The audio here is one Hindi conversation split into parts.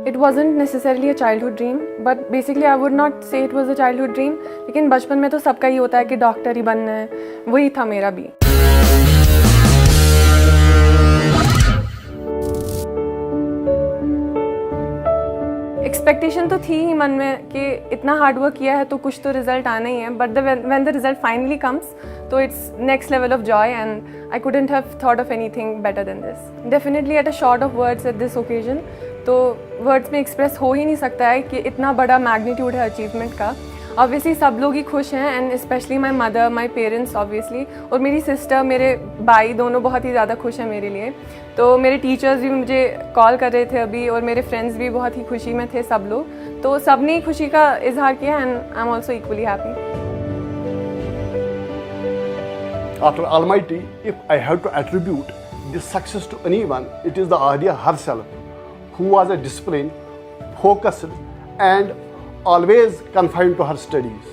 It wasn't necessarily a childhood dream, but basically I would not say it was a childhood dream. लेकिन बचपन में तो सबका ही होता है कि डॉक्टर ही बनना है, वही था मेरा भी। एक्सपेक्टेशन तो थी ही मन में कि इतना हार्ड वर्क किया है तो कुछ तो रिजल्ट आना ही है, but when the result finally comes तो it's next level of joy and I couldn't have thought of anything better than this. Definitely at a short of words at this occasion, तो वर्ड्स में एक्सप्रेस हो ही नहीं सकता है कि इतना बड़ा मैग्नीट्यूड है अचीवमेंट का। ऑब्वियसली सब लोग ही खुश हैं and specially my mother, my parents obviously, और मेरी सिस्टर, मेरे भाई दोनों बहुत ही ज़्यादा खुश हैं मेरे लिए। तो मेरे टीचर्स भी मुझे कॉल कर रहे थे अभी और मेरे फ्रेंड्स भी बहुत ही खुशी में थे सब लोग, तो सब ने खुशी का इजहार किया and I am also equally happy. After Almighty, if I have to attribute this success to anyone, it is the Adia herself, who was a disciplined, focused and always confined to her studies.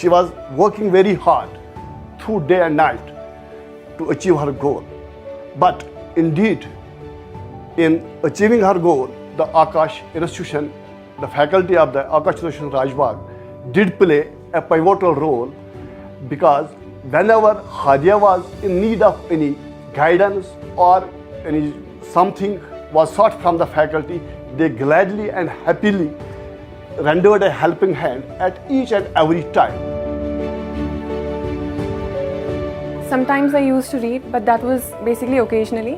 She was working very hard through day and night to achieve her goal. But indeed, in achieving her goal, the Akash Institution, the faculty of the Akash Institution Rajbagh did play a pivotal role, because whenever Hadia was in need of any guidance or any something was sought from the faculty, they gladly and happily rendered a helping hand at each and every time. Sometimes I used to read, but that was basically occasionally.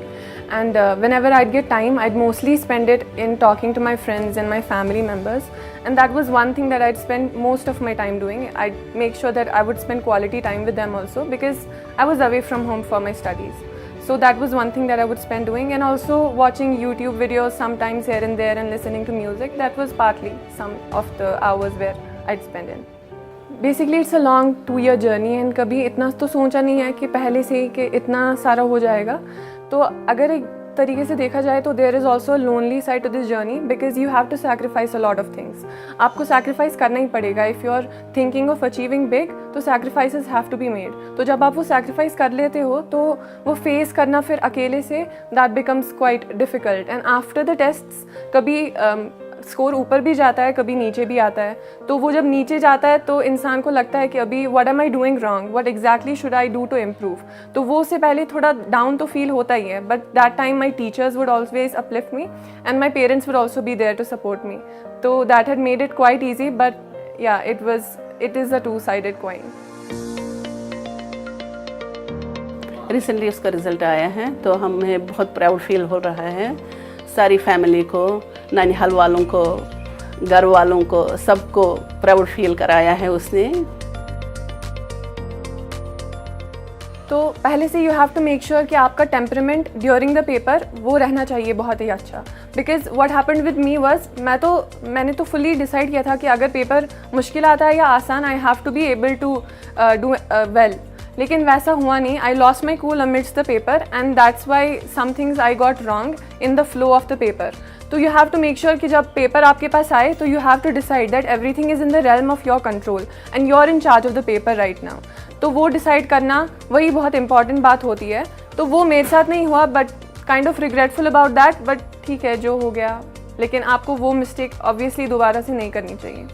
And whenever I'd get time, I'd mostly spend it in talking to my friends and my family members. And that was one thing that I'd spend most of my time doing. I'd make sure that I would spend quality time with them also, because I was away from home for my studies. So that was one thing that I would spend doing, and also watching YouTube videos sometimes here and there and listening to music. That was partly some of the hours where I'd spend in. Basically it's a long 2-year journey and कभी इतना तो सोचा नहीं है कि पहले से ही कि इतना सारा हो जाएगा। तो अगर एक तरीके से देखा जाए तो there is also lonely side to this journey, because you have to sacrifice a lot of things. आपको सैक्रिफाइस करना ही पड़ेगा। If you are thinking of achieving big, तो sacrifices have to be made. तो जब आप वो सैक्रिफाइस कर लेते हो तो वो फेस करना फिर अकेले say that becomes quite difficult. And after the tests कभी स्कोर ऊपर भी जाता है, कभी नीचे भी आता है। तो वो जब नीचे जाता है तो इंसान को लगता है कि अभी what am I doing wrong, what exactly should I do to improve. तो वो उससे पहले थोड़ा डाउन तो फील होता ही है, but that time my teachers would always uplift me and my parents would also be there to support me. तो that had made it quite easy, but ya it is a 2-sided coin. Recently उसका रिजल्ट आया है तो हमें बहुत प्राउड फील हो रहा है। सारी फैमिली को, ननिहाल वालों को, घर वालों को, सबको प्राउड फील कराया है उसने। तो पहले से you have to make sure कि आपका टेम्परामेंट ड्यूरिंग द पेपर वो रहना चाहिए बहुत ही अच्छा। Because what happened with me was, मैंने तो फुली डिसाइड किया था कि अगर पेपर मुश्किल आता है या आसान, I have to be able to do well. लेकिन वैसा हुआ नहीं। I lost my cool amidst the paper and that's why some things I got wrong in the flow of the paper. तो you have to make sure कि जब पेपर आपके पास आए तो you have to decide that everything is in the realm of your control and you are in charge of the paper right now. तो वो डिसाइड करना वही बहुत इंपॉर्टेंट बात होती है। तो वो मेरे साथ नहीं हुआ, but kind of regretful about that, but ठीक है जो हो गया। लेकिन आपको वो मिस्टेक ऑब्वियसली दोबारा से नहीं करनी चाहिए।